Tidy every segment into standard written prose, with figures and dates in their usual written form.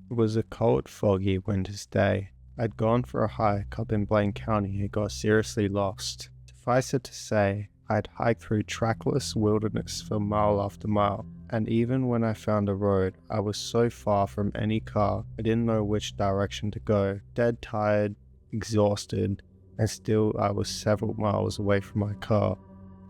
It was a cold, foggy winter's day. I'd gone for a hike up in Blaine County and got seriously lost. Suffice it to say, I'd hiked through trackless wilderness for mile after mile, and even when I found a road, I was so far from any car, I didn't know which direction to go. Dead tired, exhausted, and still I was several miles away from my car.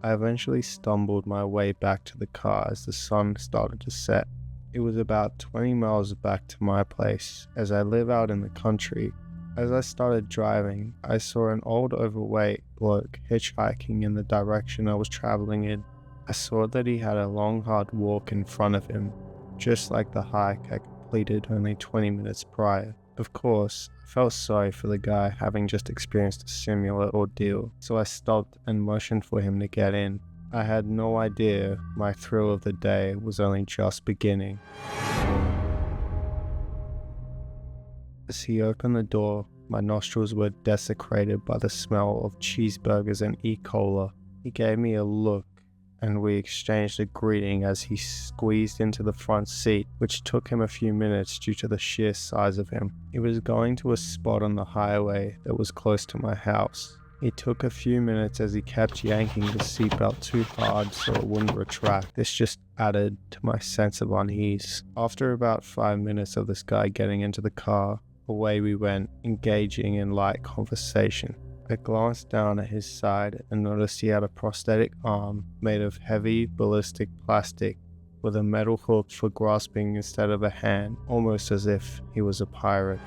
I eventually stumbled my way back to the car as the sun started to set. It was about 20 miles back to my place, as I live out in the country. As I started driving, I saw an old overweight bloke hitchhiking in the direction I was traveling in. I saw that he had a long hard walk in front of him, just like the hike I completed only 20 minutes prior. Of course, I felt sorry for the guy having just experienced a similar ordeal, so I stopped and motioned for him to get in. I had no idea my thrill of the day was only just beginning. As he opened the door, my nostrils were desecrated by the smell of cheeseburgers and E. Cola. He gave me a look, and we exchanged a greeting as he squeezed into the front seat, which took him a few minutes due to the sheer size of him. He was going to a spot on the highway that was close to my house. It took a few minutes as he kept yanking the seatbelt too hard so it wouldn't retract. This just added to my sense of unease. After about 5 minutes of this guy getting into the car, away we went, engaging in light conversation. I glanced down at his side and noticed he had a prosthetic arm made of heavy ballistic plastic with a metal hook for grasping instead of a hand, almost as if he was a pirate.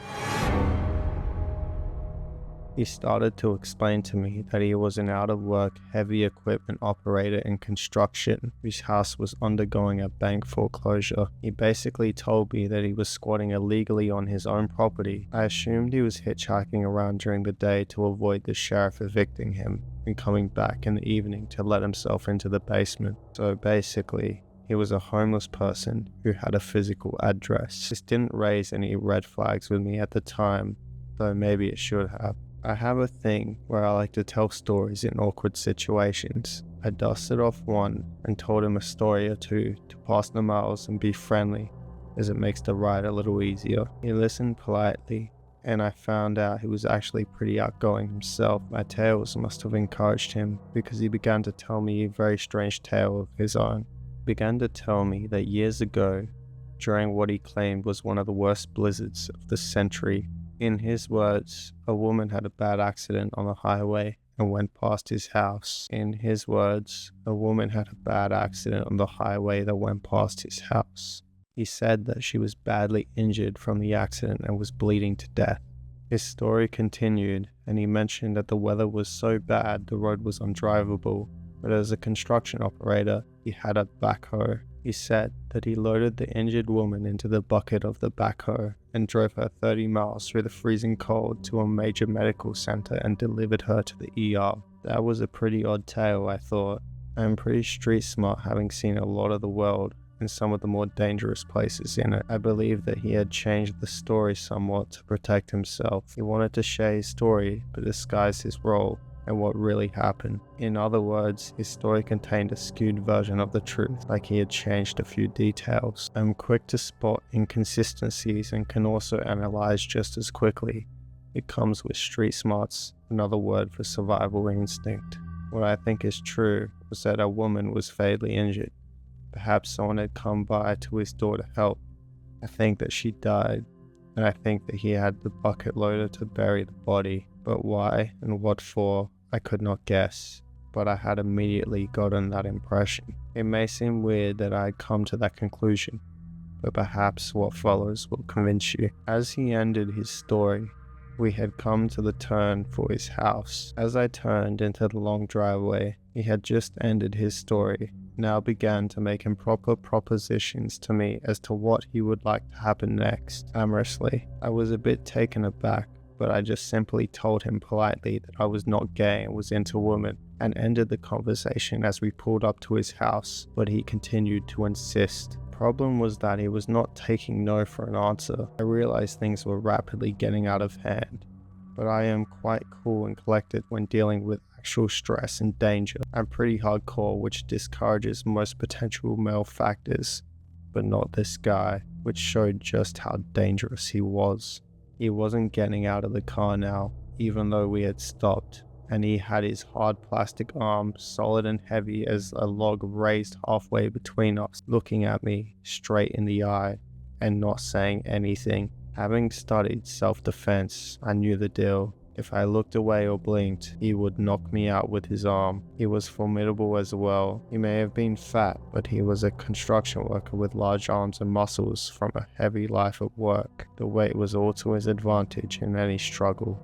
He started to explain to me that he was an out-of-work heavy equipment operator in construction whose house was undergoing a bank foreclosure. He basically told me that he was squatting illegally on his own property. I assumed he was hitchhiking around during the day to avoid the sheriff evicting him and coming back in the evening to let himself into the basement. So basically, he was a homeless person who had a physical address. This didn't raise any red flags with me at the time, though maybe it should have. I have a thing where I like to tell stories in awkward situations. I dusted off one and told him a story or two to pass the miles and be friendly, as it makes the ride a little easier. He listened politely, and I found out he was actually pretty outgoing himself. My tales must have encouraged him, because he began to tell me a very strange tale of his own. He began to tell me that years ago, during what he claimed was one of the worst blizzards of the century, in his words, a woman had a bad accident on the highway and went past his house. In his words, a woman had a bad accident on the highway that went past his house. He said that she was badly injured from the accident and was bleeding to death. His story continued, and he mentioned that the weather was so bad the road was undrivable, but as a construction operator, he had a backhoe. He said that he loaded the injured woman into the bucket of the backhoe and drove her 30 miles through the freezing cold to a major medical center and delivered her to the ER. That was a pretty odd tale, I thought. I am pretty street smart, having seen a lot of the world and some of the more dangerous places in it. I believe that he had changed the story somewhat to protect himself. He wanted to share his story but disguise his role and what really happened. In other words, his story contained a skewed version of the truth, like he had changed a few details. I'm quick to spot inconsistencies and can also analyze just as quickly. It comes with street smarts, another word for survival instinct. What I think is true was that a woman was fatally injured. Perhaps someone had come by to his door to help. I think that she died, and I think that he had the bucket loader to bury the body. But why and what for, I could not guess, but I had immediately gotten that impression. It may seem weird that I had come to that conclusion, but perhaps what follows will convince you. As he ended his story, we had come to the turn for his house. As I turned into the long driveway, he had just ended his story, now began to make improper propositions to me as to what he would like to happen next. Amorously, I was a bit taken aback, but I just simply told him politely that I was not gay and was into women, and ended the conversation as we pulled up to his house, but he continued to insist. Problem was that he was not taking no for an answer. I realized things were rapidly getting out of hand, but I am quite cool and collected when dealing with actual stress and danger. I'm pretty hardcore, which discourages most potential male factors, but not this guy. which showed just how dangerous he was. He wasn't getting out of the car now, even though we had stopped, and he had his hard plastic arm, solid and heavy as a log, raised halfway between us, looking at me straight in the eye and not saying anything. Having studied self-defense, I knew the deal. If I looked away or blinked, he would knock me out with his arm. He was formidable as well. He may have been fat, but he was a construction worker with large arms and muscles from a heavy life at work. The weight was all to his advantage in any struggle.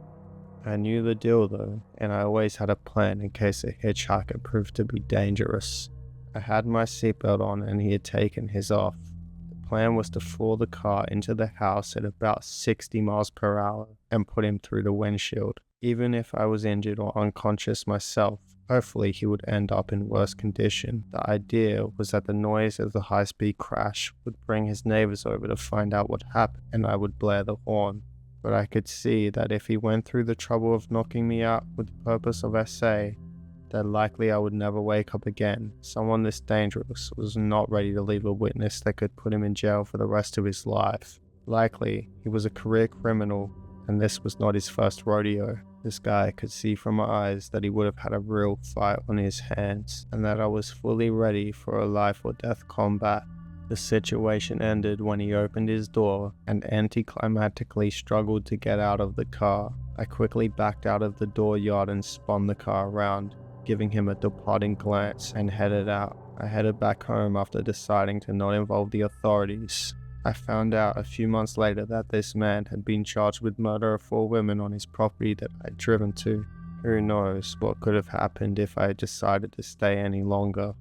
I knew the deal though, and I always had a plan in case a hitchhiker proved to be dangerous. I had my seatbelt on and he had taken his off. The plan was to floor the car into the house at about 60 miles per hour and put him through the windshield. Even if I was injured or unconscious myself, hopefully he would end up in worse condition. The idea was that the noise of the high-speed crash would bring his neighbors over to find out what happened, and I would blare the horn. But I could see that if he went through the trouble of knocking me out with the purpose of SA, that likely I would never wake up again. Someone this dangerous was not ready to leave a witness that could put him in jail for the rest of his life. Likely, he was a career criminal, and this was not his first rodeo. This guy could see from my eyes that he would have had a real fight on his hands, and that I was fully ready for a life or death combat. The situation ended when he opened his door and anticlimactically struggled to get out of the car. I quickly backed out of the dooryard and spun the car around, giving him a departing glance, and headed out. I headed back home after deciding to not involve the authorities. I found out a few months later that this man had been charged with murder of 4 women on his property that I'd driven to. Who knows what could have happened if I had decided to stay any longer.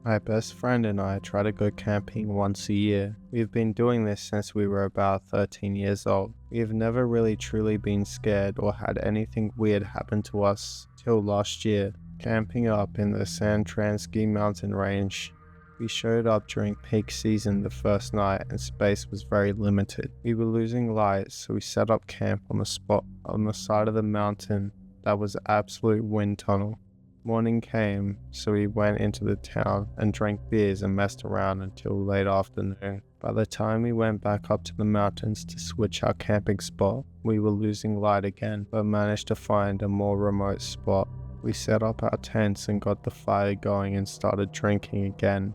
My best friend and I try to go camping once a year. We've been doing this since we were about 13 years old. We've never really truly been scared or had anything weird happen to us till last year. Camping up in the Santos mountain range. We showed up during peak season the first night and space was very limited. We were losing light, so we set up camp on the spot on the side of the mountain that was an absolute wind tunnel. Morning came, so we went into the town and drank beers and messed around until late afternoon. By the time we went back up to the mountains to switch our camping spot, we were losing light again, but managed to find a more remote spot. We set up our tents and got the fire going and started drinking again.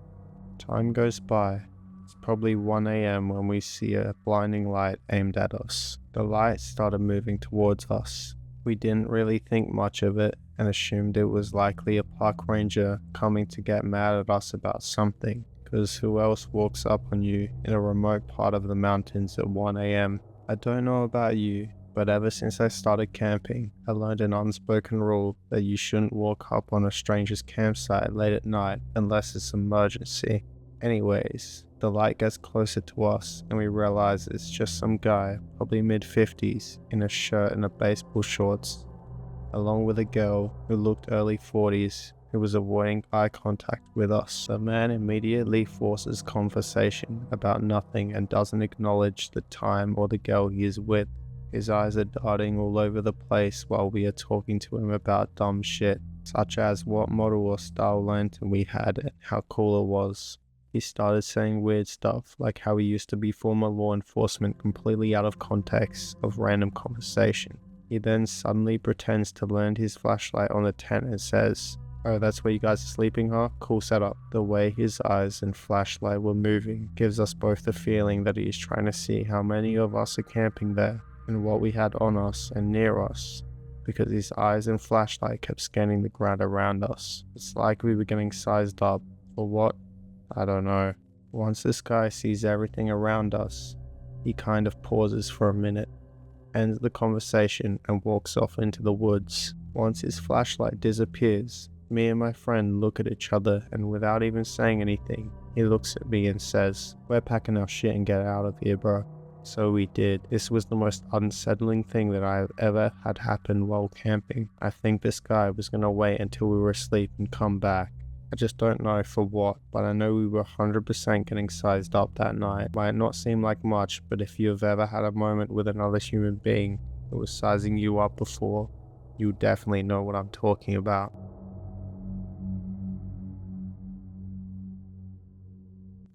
Time goes by. It's probably 1 a.m. when we see a blinding light aimed at us. The light started moving towards us. We didn't really think much of it and assumed it was likely a park ranger coming to get mad at us about something, because who else walks up on you in a remote part of the mountains at 1 a.m? I don't know about you, but ever since I started camping, I learned an unspoken rule that you shouldn't walk up on a stranger's campsite late at night unless it's an emergency. Anyways, the light gets closer to us and we realize it's just some guy, probably mid-50s, in a shirt and a baseball shorts, along with a girl who looked early 40s who was avoiding eye contact with us. The man immediately forces conversation about nothing and doesn't acknowledge the time or the girl he is with. His eyes are darting all over the place while we are talking to him about dumb shit, such as what model or style lantern we had and how cool it was. He started saying weird stuff, like how he used to be former law enforcement, completely out of context of random conversation. He then suddenly pretends to land his flashlight on the tent and says, "Oh, that's where you guys are sleeping, huh? Cool setup." The way his eyes and flashlight were moving gives us both the feeling that he is trying to see how many of us are camping there and what we had on us and near us, because his eyes and flashlight kept scanning the ground around us. It's like we were getting sized up. For what? I don't know. Once this guy sees everything around us, he kind of pauses for a minute, ends the conversation and walks off into the woods. Once his flashlight disappears, me and my friend look at each other, and without even saying anything, he looks at me and says, "We're packing our shit and get out of here, bro." So we did. This was the most unsettling thing that I have ever had happen while camping. I think this guy was gonna wait until we were asleep and come back. I just don't know for what, but I know we were 100% getting sized up that night. Might not seem like much, but if you've ever had a moment with another human being that was sizing you up before, you definitely know what I'm talking about.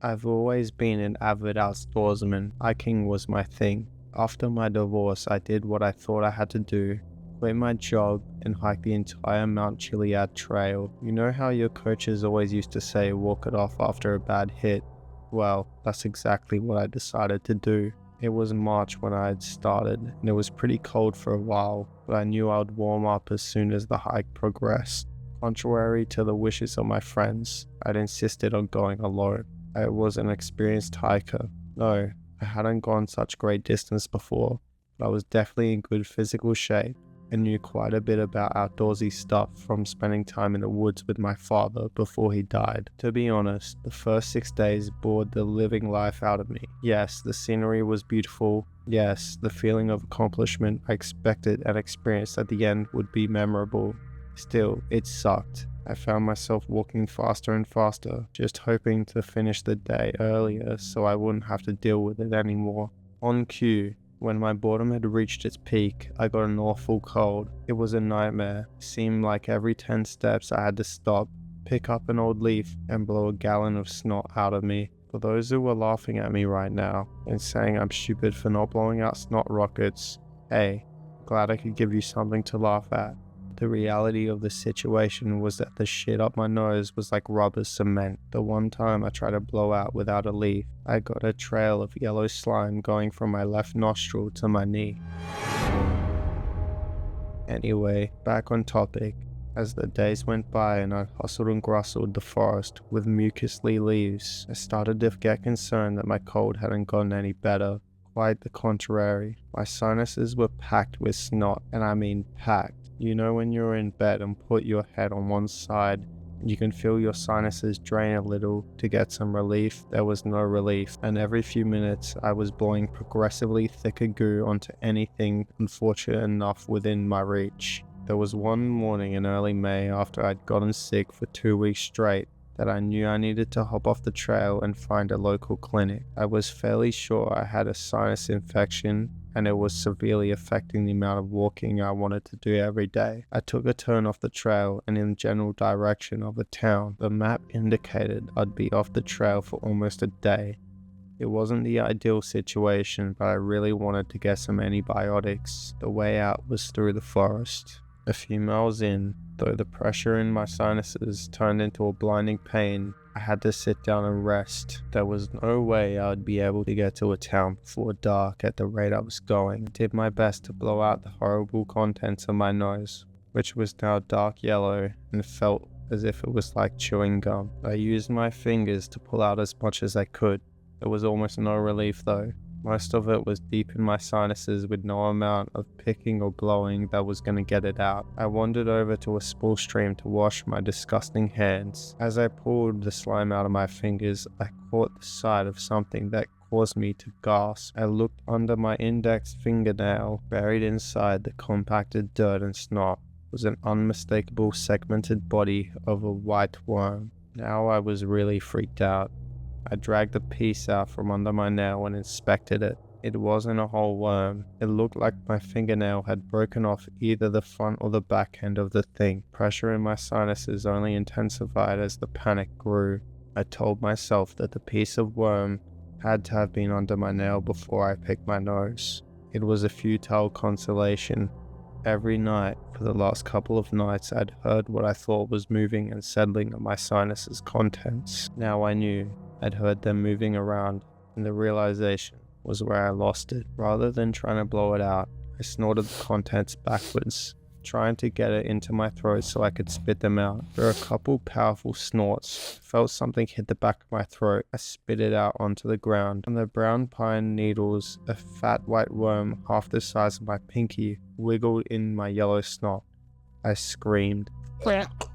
I've always been an avid outdoorsman. Hiking was my thing. After my divorce, I did what I thought I had to do. Quit my job and hike the entire Mount Chiliad trail. You know how your coaches always used to say walk it off after a bad hit? Well, that's exactly what I decided to do. It was March when I had started, and it was pretty cold for a while, but I knew I would warm up as soon as the hike progressed. Contrary to the wishes of my friends, I'd insisted on going alone. I was an experienced hiker. No, I hadn't gone such great distance before, but I was definitely in good physical shape and knew quite a bit about outdoorsy stuff from spending time in the woods with my father before he died. To be honest, the first 6 days bored the living life out of me. Yes, the scenery was beautiful. Yes, the feeling of accomplishment I expected and experienced at the end would be memorable. Still, it sucked. I found myself walking faster and faster, just hoping to finish the day earlier so I wouldn't have to deal with it anymore. On cue, when my boredom had reached its peak, I got an awful cold. It was a nightmare. It seemed like every 10 steps I had to stop, pick up an old leaf, and blow a gallon of snot out of me. For those who are laughing at me right now and saying I'm stupid for not blowing out snot rockets, hey, glad I could give you something to laugh at. The reality of the situation was that the shit up my nose was like rubber cement. The one time I tried to blow out without a leaf, I got a trail of yellow slime going from my left nostril to my knee. Anyway, back on topic. As the days went by and I hustled and grustled the forest with mucously leaves, I started to get concerned that my cold hadn't gotten any better. Quite the contrary. My sinuses were packed with snot, and I mean packed. You know when you're in bed and put your head on one side, and you can feel your sinuses drain a little to get some relief? There was no relief, and every few minutes I was blowing progressively thicker goo onto anything unfortunate enough within my reach. There was one morning in early May after I'd gotten sick for 2 weeks straight that I knew I needed to hop off the trail and find a local clinic. I was fairly sure I had a sinus infection and it was severely affecting the amount of walking I wanted to do every day. I took a turn off the trail and in the general direction of the town. The map indicated I'd be off the trail for almost a day. It wasn't the ideal situation, but I really wanted to get some antibiotics. The way out was through the forest. A few miles in, though the pressure in my sinuses turned into a blinding pain, I had to sit down and rest. There was no way I would be able to get to a town before dark at the rate I was going. I did my best to blow out the horrible contents of my nose, which was now dark yellow and felt as if it was like chewing gum. I used my fingers to pull out as much as I could. There was almost no relief though. Most of it was deep in my sinuses with no amount of picking or blowing that was going to get it out. I wandered over to a small stream to wash my disgusting hands. As I pulled the slime out of my fingers, I caught the sight of something that caused me to gasp. I looked under my index fingernail. Buried inside the compacted dirt and snot was an unmistakable segmented body of a white worm. Now I was really freaked out. I dragged the piece out from under my nail and inspected it. It wasn't a whole worm. It looked like my fingernail had broken off either the front or the back end of the thing. Pressure in my sinuses only intensified as the panic grew. I told myself that the piece of worm had to have been under my nail before I picked my nose. It was a futile consolation. Every night, for the last couple of nights, I'd heard what I thought was moving and settling on my sinuses' contents. Now I knew. I'd heard them moving around, and the realization was where I lost it. Rather than trying to blow it out, I snorted the contents backwards, trying to get it into my throat so I could spit them out. After a couple powerful snorts, I felt something hit the back of my throat. I spit it out onto the ground. On the brown pine needles, a fat white worm half the size of my pinky wiggled in my yellow snot. I screamed.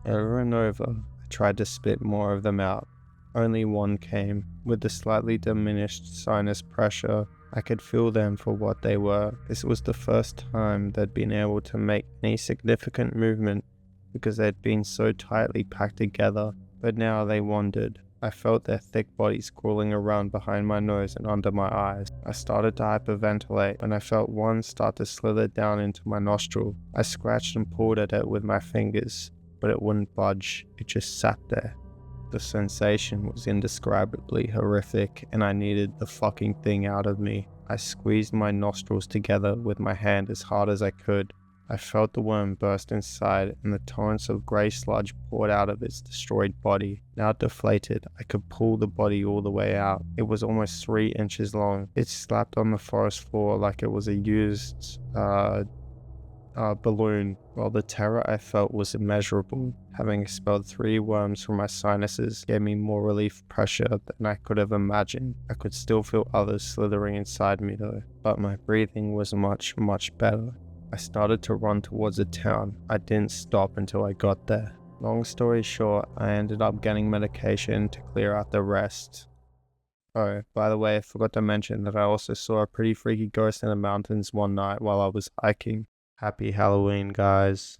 Over and over, I tried to spit more of them out. Only one came. With the slightly diminished sinus pressure, I could feel them for what they were. This was the first time they'd been able to make any significant movement because they'd been so tightly packed together, but now they wandered. I felt their thick bodies crawling around behind my nose and under my eyes. I started to hyperventilate when I felt one start to slither down into my nostril. I scratched and pulled at it with my fingers, but it wouldn't budge. It just sat there. The sensation was indescribably horrific, and I needed the fucking thing out of me. I squeezed my nostrils together with my hand as hard as I could. I felt the worm burst inside, and the torrents of grey sludge poured out of its destroyed body. Now deflated, I could pull the body all the way out. It was almost 3 inches long. It slapped on the forest floor like it was a used balloon, while the terror I felt was immeasurable. Having expelled 3 worms from my sinuses gave me more relief pressure than I could have imagined. I could still feel others slithering inside me though, but my breathing was much, much better. I started to run towards a town. I didn't stop until I got there. Long story short, I ended up getting medication to clear out the rest. Oh, by the way, I forgot to mention that I also saw a pretty freaky ghost in the mountains one night while I was hiking. Happy Halloween, guys.